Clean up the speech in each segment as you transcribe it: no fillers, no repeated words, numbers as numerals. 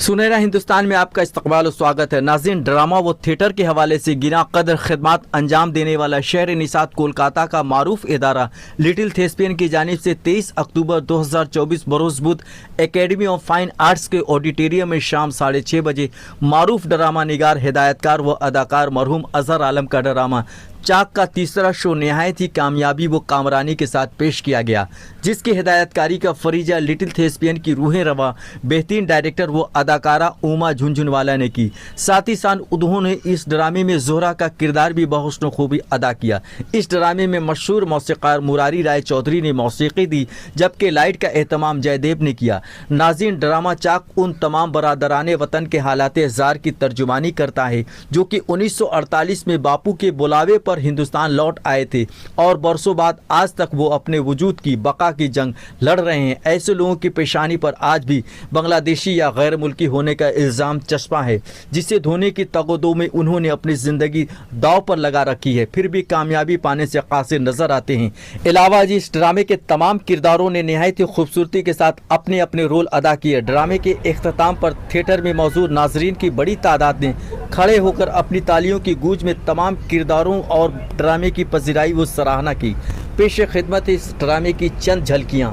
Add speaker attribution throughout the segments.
Speaker 1: सुनहरा हिंदुस्तान में आपका इस्तकबाल और स्वागत है। नाज़रीन, ड्रामा व थिएटर के हवाले से गिना कदर खिदमत अंजाम देने वाला शहर निसात कोलकाता का मारूफ इदारा लिटिल थेस्पियन की जानिब से 23 अक्टूबर 2024 बरोज़ बुध एकेडमी ऑफ फाइन आर्ट्स के ऑडिटोरियम में शाम 6:30 बजे मारूफ ड्रामा निगार, हिदायतकार व अदाकार मरहूम अजहर आलम का ड्रामा चाक का तीसरा शो नहायत ही कामयाबी व कामरानी के साथ पेश किया गया, जिसकी हिदायतकारी का फरीजा लिटिल थेस्पियन की रूहें रवा बेहतरीन डायरेक्टर व अदाकारा उमा झुनझुनवाला ने की। साथ ही साथ उन्होंने इस ड्रामे में जोहरा का किरदार भी बहुस्न खूबी अदा किया। इस ड्रामे में मशहूर मौसीक़ार मुरारी राय चौधरी ने मौसीकी दी, जबकि लाइट का एहतमाम जयदेव ने किया। नाज़रीन, ड्रामा चाक उन तमाम बरादरान वतन के हालात ज़ार की तर्जुमानी करता है जो कि 1948 में बापू के बुलावे पर हिंदुस्तान लौट आए थे और बरसों बाद आज तक वो अपने वजूद की बका की जंग लड़ रहे हैं। ऐसे लोगों की पेशानी पर आज भी बांग्लादेशी या गैर मुल्की होने का इल्ज़ाम चस्पा है, जिसे धोने की तगदो में उन्होंने अपनी ज़िंदगी दाव पर लगा रखी है, फिर भी कामयाबी पाने से कासिर नजर आते हैं। अलावा जी, इस ड्रामे के तमाम किरदारों ने नहायत ही खूबसूरती के साथ अपने अपने रोल अदा किए। ड्रामे के इख्तिताम पर थिएटर में मौजूद नाजरीन की बड़ी तादाद ने खड़े होकर अपनी तालियों की गूंज में तमाम किरदारों और ड्रामे की पजीराई व सराहना की। पेश खिदमत इस ड्रामे की चंद झलकियाँ।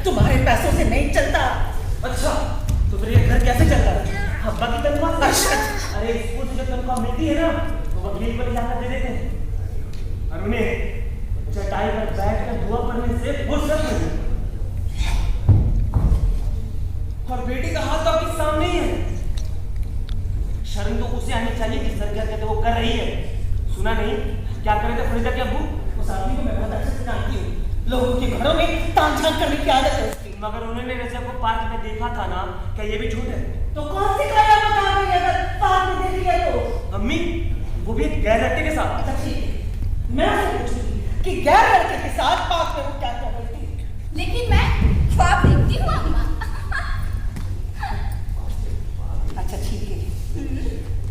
Speaker 2: तुम्हारे पैसों से नहीं चलता। अच्छा, तो फिर ये घर कैसे चलता है? हब्बा की तनख्वाह। अरे स्कूल से जब तनख्वाह मिलती है ना, तो वकील को जाकर दे देते हैं और उन्हें चटाई पर बैठकर दुआ पढ़ने से फुर्सत नहीं। और बेटी का हाथ तो आपके सामने ही है। शर्म तो उसे आनी चाहिए जिस हरकत वो कर रही है। सुना नहीं क्या करे थे फरीदा के अब्बू? उस आदमी को मैं बहुत अच्छे से जानती हूँ। लोगों के घरों में ताम झांक करने की आदत है उसकी। मगर उन्होंने वैसे आपको पार्क में देखा था ना, क्या ये भी झूठ है? तो कौन सी काया बता रही है अगर पार्क में देख लिया तो? अम्मी, वो भी एक गैर लड़के के साथ। अच्छा ठीक है, मैं आपसे पूछूंगी कि गैर लड़के के साथ पार्क में वो क्या क्या करती है?
Speaker 3: लेकिन मैं ख्वाब देखती हूँ अम्मा।
Speaker 2: अच्छा ठीक है,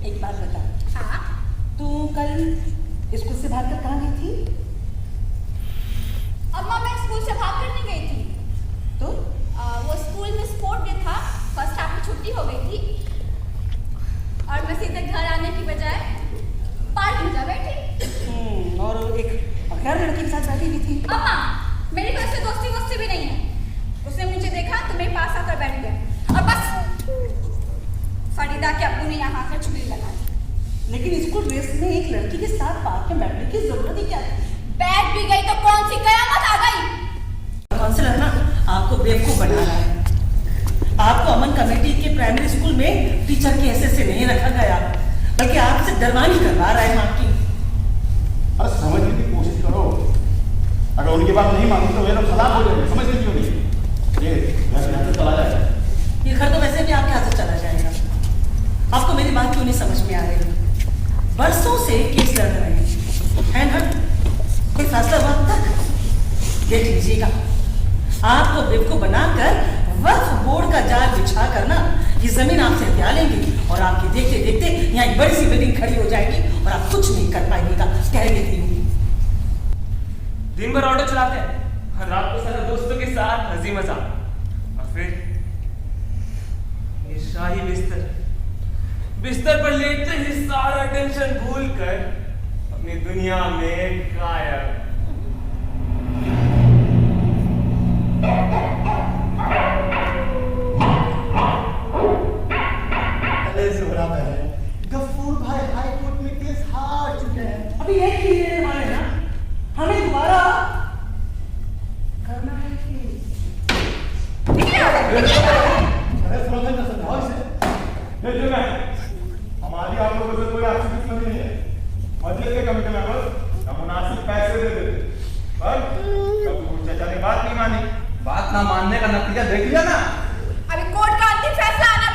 Speaker 2: एक बात बता। हाँ? तू कल स्कूल से भागकर कहाँ गई थी?
Speaker 3: अम्मा, मैं स्कूल से भागकर नहीं गई थी।
Speaker 2: तो
Speaker 3: वो स्कूल में स्पोर्ट डे था, फर्स्ट हाफ में छुट्टी हो गई थी और मैं सीधे घर आने की बजाय पार्क में जा बैठी।
Speaker 2: और एक गैर लड़के के साथ बैठी हुई थी।
Speaker 3: अम्मा, मेरी कोई उससे दोस्ती भी नहीं है। उसने मुझे देखा तो मेरे पास आकर बैठ गया और बस फरीदा के अब्बू ने यहाँ आकर चुगली लगा दी।
Speaker 2: लेकिन स्कूल ड्रेस में एक लड़की के साथ पार्क में बैठने की जरूरत ही क्या थी?
Speaker 3: बैठ भी गई तो कौन सी कयामत आ गई?
Speaker 2: काउंसलर ना आपको बेवकूफ बना रहा है। आपको अमन कमेटी के प्राइमरी स्कूल में टीचर के हैसियत से नहीं रखा गया, बल्कि आपसे डरवानी करवा रहा है माँ की।
Speaker 4: अरे समझने की कोशिश करो। अगर उनकी बात नहीं मानती तो वे लोग सलाह हो जाएंगे। समझते क्यों नहीं? ये घर यहाँ से चला जाएगा।
Speaker 2: ये घर तो वैसे भी आपके हाथ से चला जाएगा। आपको मेरी बात क्यों नहीं समझ में आ रही? बरसों से केस लड़ रहे हैं ना, कोई फैसला वक्त तक देख लीजिएगा। आपको बेवकूफ बनाकर वक्फ बोर्ड का जाल बिछा कर ना ये जमीन आपसे हथिया लेंगे और आपके देखते देखते यहाँ एक बड़ी सी बिल्डिंग खड़ी हो जाएगी और आप कुछ नहीं कर पाएंगे। कह देती हूँ।
Speaker 5: दिन भर ऑटो चलाते हैं और रात को सारा दोस्तों के साथ हंसी मजाक, और फिर ये शाही बिस्तर पर लेटते ही सारा टेंशन भूलकर अपनी दुनिया में गायब।
Speaker 4: गफूर भाई हाई कोर्ट में केस हार चुके हैं।
Speaker 2: अभी एक ही देर हमारे ना हमें दोबारा करना है कि
Speaker 4: अरे समझ ना समझाओ इसे। हमारी आप लोगों से कोई आपसी दुश्मनी नहीं है। मजलिस के कमिटी मेंबर हम मुनासिब पैसे दे देते, पर कब चाचा ने बात नहीं मानी। बात ना मानने का नतीजा देख लिया ना।
Speaker 3: अभी कोर्ट का अंतिम फैसला आना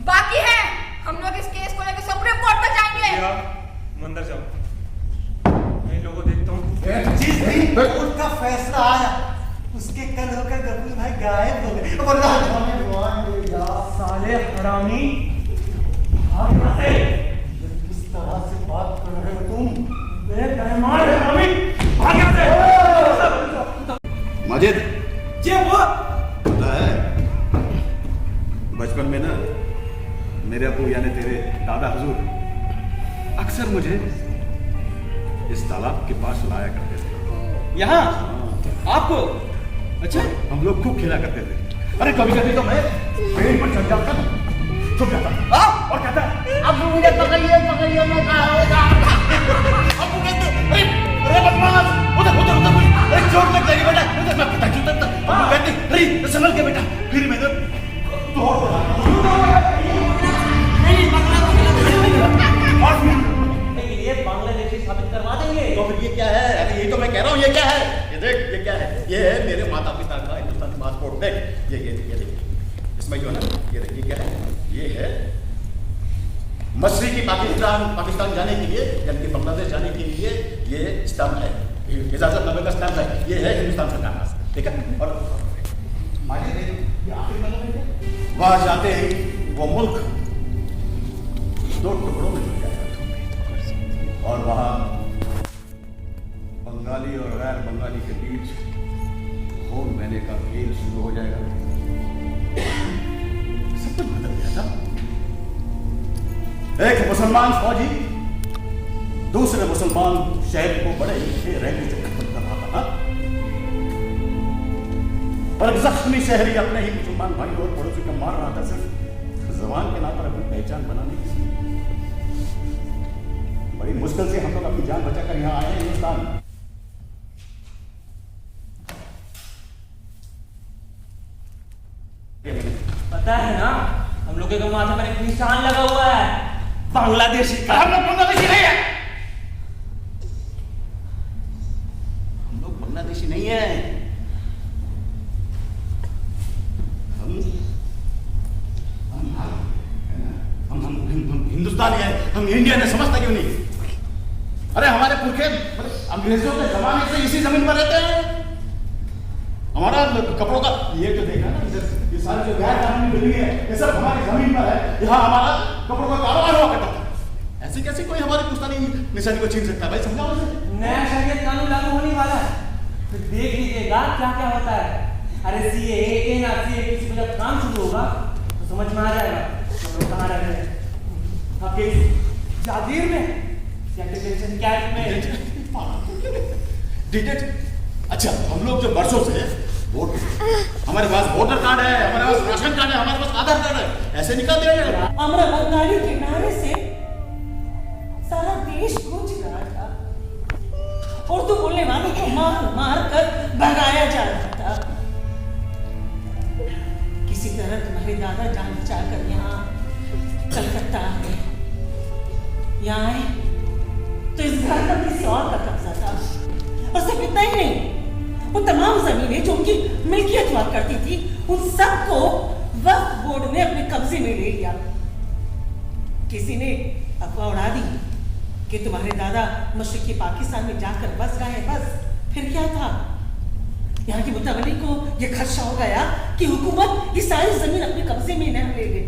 Speaker 3: बाकी है। हम लोग इस केस को लेकर सुप्रीम कोर्ट तक जाएंगे।
Speaker 5: मंदिर जाओ, मैं लोगों देखता हूँ।
Speaker 4: चीज नहीं, कोर्ट का फैसला आया, उसके कल होकर गफूर भाई गायब हो गए।
Speaker 5: साले हरामी,
Speaker 4: किस तरह से बात कर रहे हो तुम?
Speaker 5: बेरहमान हरामी, भाग यहाँ से।
Speaker 4: माजिद,
Speaker 5: जी वो
Speaker 4: पता है बचपन में ना मेरे अबू यानी तेरे दादा हुजूर अक्सर मुझे इस तालाब के पास लाया करते थे।
Speaker 2: यहाँ आपको? अच्छा।
Speaker 4: हम लोग खूब खेला करते थे। अरे कभी कभी तो मैं पेड़ पर चढ़ जाता था, छुप जाता था और कहता अब मुझे पकड़िए पकड़िए मैं कहाँ होगा। अब वो कहते अरे बदमाश उधर उधर उधर अरे चोट लग जाएगी बेटा उधर मैं पता क्यों तक वो कहते अरे संभल के बेटा। फिर मैंने तोड़
Speaker 2: ये बांग्लादेशी साबित करवा देंगे।
Speaker 4: तो फिर ये क्या है? अरे ये तो मैं कह रहा हूँ ये क्या है? ये देख ये क्या है? ये है मेरे माता पिता का हिंदुस्तानी पासपोर्ट। देख ये देख इसमें जो है ना ये देख ये क्या है? ये है मशरिकी पाकिस्तान जाने के लिए यानी कि बांग्लादेश जाने के लिए ये स्टैम्प है, इजाजतनामे का स्टैम्प है। ये है हिंदुस्तान सरकार का, ठीक है। और वहां जाते ही वो मुल्क 2 टुकड़ों में जुड़ जाएगा और वहां बंगाली और गैर बंगाली के बीच खून बहने का खेल शुरू हो जाएगा। सब कुछ बदल गया था। एक मुसलमान फौजी दूसरे मुसलमान शहर को बड़े ही रहने से खत्म कर रहा था और एक जख्मी शहरी अपने ही मुसलमान भाई और पड़ोसी को मार रहा था सिर्फ जबान के नाम पर अपनी पहचान बनाने के लिए। बड़ी मुश्किल से हम लोग अपनी जान बचाकर यहाँ आए हैं हिंदुस्तान।
Speaker 2: पता है ना हम लोगों के माथे पर एक निशान लगा हुआ है बांग्लादेशी का।
Speaker 4: हम लोग बांग्लादेशी नहीं है, हम लोग बांग्लादेशी नहीं है। हम हिंदुस्तानी है, हम इंडियन है। समझता क्यों नहीं? अरे हमारे पुरखे अंग्रेजों के जमाने से इसी जमीन पर रहते हैं। हमारा कपड़ों का ये जो देखा ना इधर ये सारी जो गैर कानूनी बिल्डिंग है ये सब हमारी जमीन पर है। यहाँ हमारा कपड़ों का कारोबार हुआ करता था। ऐसे कैसे कोई हमारे हिंदुस्तानी निशानी को छीन सकता है? भाई समझाओ उसे।
Speaker 2: नया शरीयत कानून लागू होने वाला है, फिर देख लीजिएगा क्या क्या होता है। अरे सीए एनआरसी किसी को जब काम शुरू होगा तो समझ में आ जाएगा हम लोग कहाँ रहते हैं। आपके जागीर में या डिटेंशन कैंप में।
Speaker 4: अच्छा हम लोग जो बरसों से वोट हमारे पास वोटर कार्ड है, हमारे पास राशन कार्ड है, हमारे पास आधार कार्ड है, ऐसे निकाल दिया जाएगा।
Speaker 6: हमरा बंगाली के नारे से सारा देश गूंज रहा था। उर्दू बोलने वालों को मार मार कर भगाया जा रहा था। किसी तरह तुम्हारे दादा जान बचा कर यहाँ कलकत्ता आ गए। यहाँ आए तो इस घर पर किसी और का कब्जा था और सिर्फ इतना ही नहीं, वो तमाम जमीनें जो उनकी मिल्कियत हुआ करती थी उन सबको वक्फ बोर्ड ने अपने कब्जे में ले लिया। किसी ने अफवाह उड़ा दी कि तुम्हारे दादा मशरिकी पाकिस्तान में जाकर बस गए हैं। बस फिर क्या था? यहाँ की मुतवल्ली को यह खदशा हो गया कि हुकूमत ये सारी जमीन अपने कब्जे में न ले ले,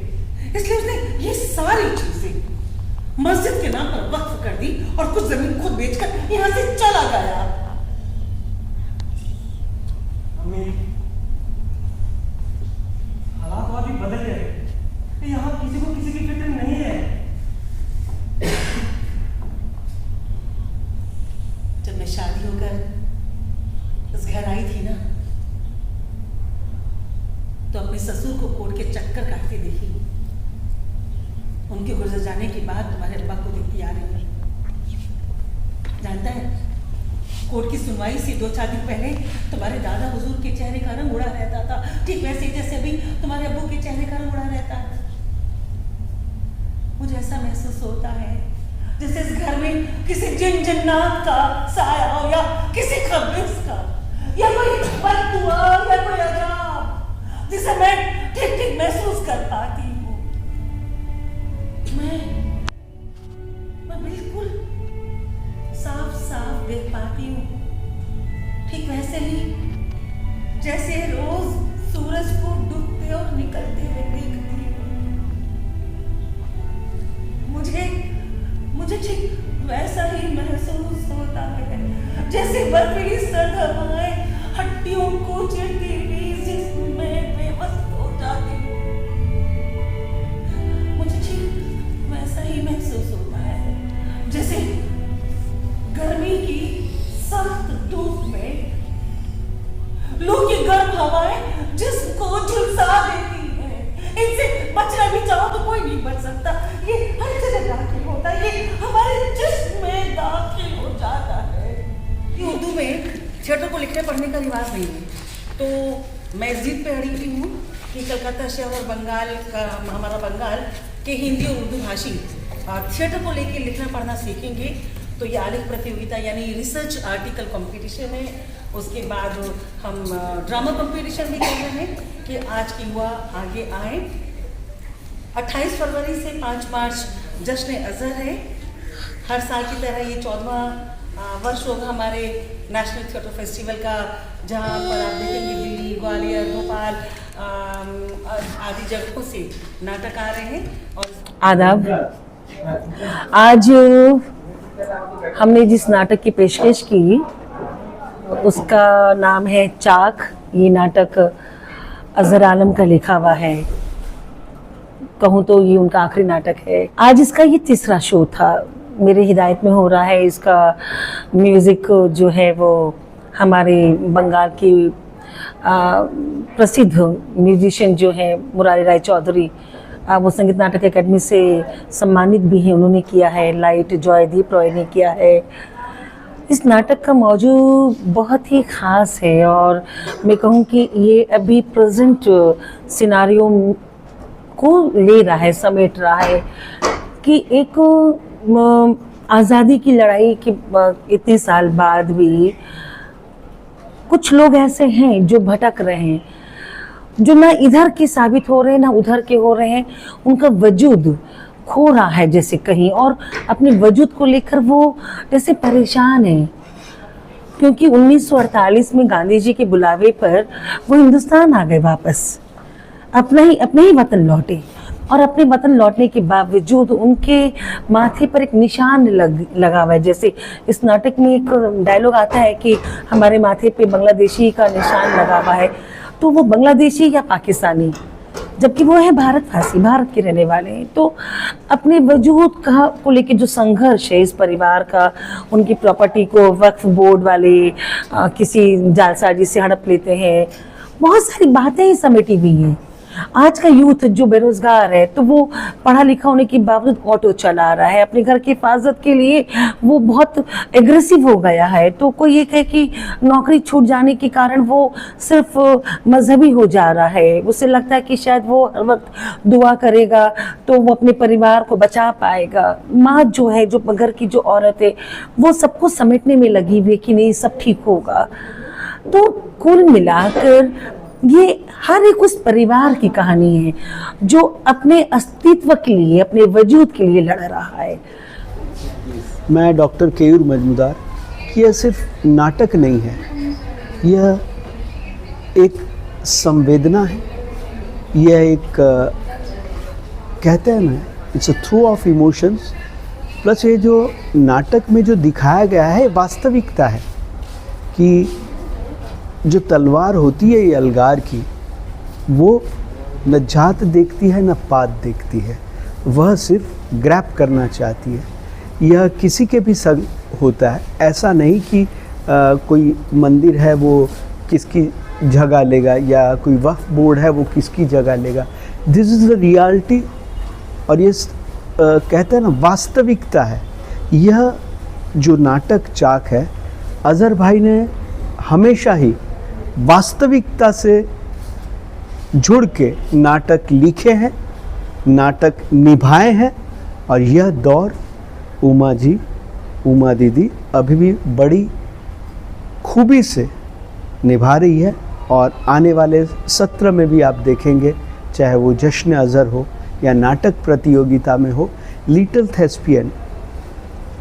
Speaker 6: इसलिए उसने ये सारी चीजें मस्जिद के नाम पर वक्फ कर दी और कुछ जमीन खुद बेचकर यहाँ से चला गया।
Speaker 2: हालात और भी बदल गए। यहाँ किसी को किसी की फिक्र नहीं है।
Speaker 6: जब मैं शादी होकर इस घर आई थी ना तो अपने ससुर को कोर्ट के चक्कर काटते देखी। उनके गुजर जाने के बाद तुम्हारे अब्बा को देखती आ रही है। जानता है कोर्ट की सुनवाई से 2-4 दिन पहले तुम्हारे दादा हुजूर के चेहरे का रंग उड़ा रहता था, ठीक वैसे जैसे अभी तुम्हारे अब्बू के चेहरे का रंग उड़ा रहता है। मुझे ऐसा महसूस होता है जैसे इस घर में किसी जिन जन्नात का साया हो या किसी खबीस का या कोई बददुआ या कोई अजाब जिसे मैं ठीक ठीक महसूस कर पाती हूँ। मैं बिल्कुल साफ साफ देख पाती हूँ, ठीक वैसे ही जैसे रोज सूरज को डूबते और निकलते हुए देखती हूँ। मुझे ठीक वैसा ही महसूस होता है जैसे बर्फीली सर्द हवाएं हड्डियों को चिरती हुई जिस्म में बेबस हो जाती हूँ। थिएटर को लिखने पढ़ने का रिवाज नहीं है। तो मैं इस जिद पे अड़ी हुई हूँ कि कलकत्ता शहर और बंगाल का, हमारा बंगाल के हिंदी और उर्दू भाषी थिएटर को लेके लिखना पढ़ना सीखेंगे। तो ये आलेख प्रतियोगिता यानी रिसर्च आर्टिकल कंपटीशन है। उसके बाद हम ड्रामा कंपटीशन भी कर रहे हैं कि आज की युवा आगे आए। 28 फरवरी से 5 मार्च जश्न अज़हर है। हर साल की तरह ये 14वां वर्ष होगा हमारे नेशनल थिएटर फेस्टिवल का, जहाँ पर आप देखेंगे दिल्ली, ग्वालियर, भोपाल आदि जगहों से नाटक आ रहे हैं। और
Speaker 7: आदाब, आज हमने जिस नाटक की पेशकश की उसका नाम है चाक। ये नाटक अजहर आलम का लिखा हुआ है, कहूँ तो ये उनका आखिरी नाटक है। आज इसका ये तीसरा शो था, मेरे हिदायत में हो रहा है। इसका म्यूज़िक जो है वो हमारे बंगाल की प्रसिद्ध म्यूजिशियन जो हैं मुरारी राय चौधरी, वो संगीत नाटक एकेडमी से सम्मानित भी हैं, उन्होंने किया है। लाइट जॉयदीप रॉय ने किया है। इस नाटक का मौजू बहुत ही ख़ास है और मैं कहूँ कि ये अभी प्रेजेंट सिनारियो को ले रहा है, समेट रहा है कि एक आज़ादी की लड़ाई के इतने साल बाद भी कुछ लोग ऐसे हैं जो भटक रहे हैं, जो ना इधर के साबित हो रहे हैं ना उधर के हो रहे हैं। उनका वजूद खो रहा है जैसे कहीं, और अपने वजूद को लेकर वो जैसे परेशान है, क्योंकि 1948 में गांधी जी के बुलावे पर वो हिंदुस्तान आ गए वापस, अपने ही वतन लौटे। और अपने वतन लौटने के बावजूद उनके माथे पर एक निशान लगा हुआ है। जैसे इस नाटक में एक डायलॉग आता है कि हमारे माथे पे बांग्लादेशी का निशान लगा हुआ है, तो वो बांग्लादेशी या पाकिस्तानी, जबकि वो है भारतवासी, भारत के रहने वाले हैं। तो अपने वजूद को लेके जो संघर्ष है इस परिवार का, उनकी प्रॉपर्टी को वक्फ बोर्ड वाले किसी जालसाजी से हड़प लेते हैं, बहुत सारी बातें ही समेटी हुई हैं। आज का यूथ जो बेरोजगार है, तो वो पढ़ा लिखा होने के बावजूद ऑटो चला रहा है, अपने घर की हिफाजत के लिए वो बहुत एग्रेसिव हो गया है। तो कोई ये कहे कि नौकरी छूट जाने के कारण वो सिर्फ मजहबी हो जा रहा है, उसे लगता है कि शायद वो हर वक्त दुआ करेगा तो वो अपने परिवार को बचा पाएगा। माँ जो है, जो घर की जो औरत है, वो सबको समेटने में लगी हुई है कि नहीं सब ठीक होगा। तो कुल मिलाकर ये हर एक उस परिवार की कहानी है जो अपने अस्तित्व के लिए, अपने वजूद के लिए लड़ रहा है।
Speaker 8: मैं डॉक्टर केयूर मजमूदार, यह सिर्फ नाटक नहीं है, यह एक संवेदना है, यह एक कहते हैं ना, it's a through of emotions. Plus ये जो नाटक में जो दिखाया गया है वास्तविकता है कि जो तलवार होती है ये अलगार की, वो न जात देखती है न पात देखती है, वह सिर्फ ग्रैब करना चाहती है। यह किसी के भी संग होता है, ऐसा नहीं कि कोई मंदिर है वो किसकी जगह लेगा या कोई वक्फ बोर्ड है वो किसकी जगह लेगा। दिस इज़ द रियलिटी, और ये कहते हैं ना वास्तविकता है। यह जो नाटक चाक है, अज़हर भाई ने हमेशा ही वास्तविकता से जुड़ के नाटक लिखे हैं, नाटक निभाए हैं, और यह दौर उमा दीदी अभी भी बड़ी खूबी से निभा रही है। और आने वाले सत्र में भी आप देखेंगे, चाहे वो जश्न अज़हर हो या नाटक प्रतियोगिता में हो, लिटिल थेस्पियन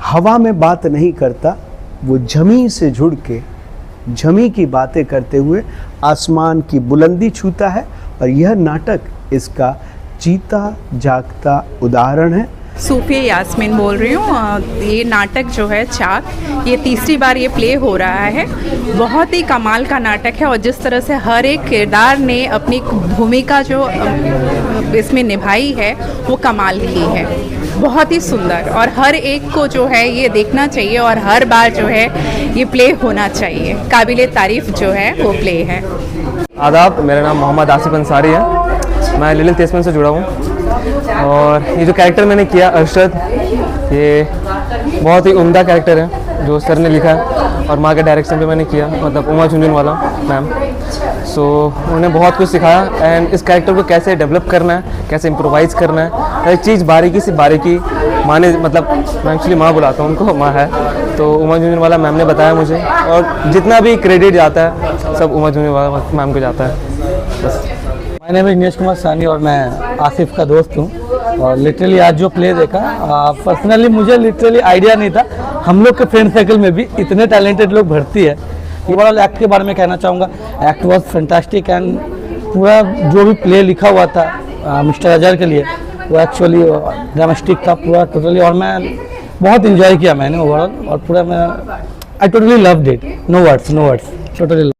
Speaker 8: हवा में बात नहीं करता, वो जमी से जुड़ के जमी की बातें करते हुए आसमान की बुलंदी छूता है। और यह नाटक इसका जीता जागता उदाहरण है।
Speaker 9: सूफिया यास्मीन बोल रही हूँ। ये नाटक जो है चाक, ये तीसरी बार ये प्ले हो रहा है। बहुत ही कमाल का नाटक है और जिस तरह से हर एक किरदार ने अपनी भूमिका जो इसमें निभाई है वो कमाल की है, बहुत ही सुंदर। और हर एक को जो है ये देखना चाहिए और हर बार जो है ये प्ले होना चाहिए। काबिले तारीफ जो है वो प्ले है।
Speaker 5: आदाब, मेरा नाम मोहम्मद आसिफ अंसारी है, मैं लिटिल थेस्पियन से जुड़ा हूँ। और ये जो कैरेक्टर मैंने किया अरशद, ये बहुत ही उम्दा कैरेक्टर है
Speaker 10: जो सर ने लिखा है और माँ के डायरेक्शन पे मैंने किया, मतलब उमा झुंझुनवाला मैम। सो उन्होंने बहुत कुछ सिखाया एंड इस कैरेक्टर को कैसे डेवलप करना है, कैसे इम्प्रोवाइज़ करना है, हर एक चीज़ बारीकी से बारीकी। माँ ने, मतलब मैं एक्चुअली माँ बुलाता हूँ उनको, माँ है, तो उमा झुंझुनवाला मैम ने बताया मुझे, और जितना भी क्रेडिट जाता है सब उमा झुंझुनवाला मैम को जाता है बस।
Speaker 11: मेरा नाम दिनेश कुमार सानी और मैं आसिफ का दोस्त हूँ। और लिटरली आज जो प्ले देखा, पर्सनली मुझे लिटरली आइडिया नहीं था, हम लोग के फ्रेंड सर्कल में भी इतने टैलेंटेड लोग भर्ती है। ओवरऑल एक्ट के बारे में कहना चाहूँगा, एक्ट वॉज फैंटास्टिक एंड पूरा जो भी प्ले लिखा हुआ था मिस्टर अजहर के लिए वो एक्चुअली ड्रामेस्टिक था पूरा टोटली, और मैं बहुत इन्जॉय किया मैंने ओवरऑल, और पूरा मैं I totally loved it, no words totally.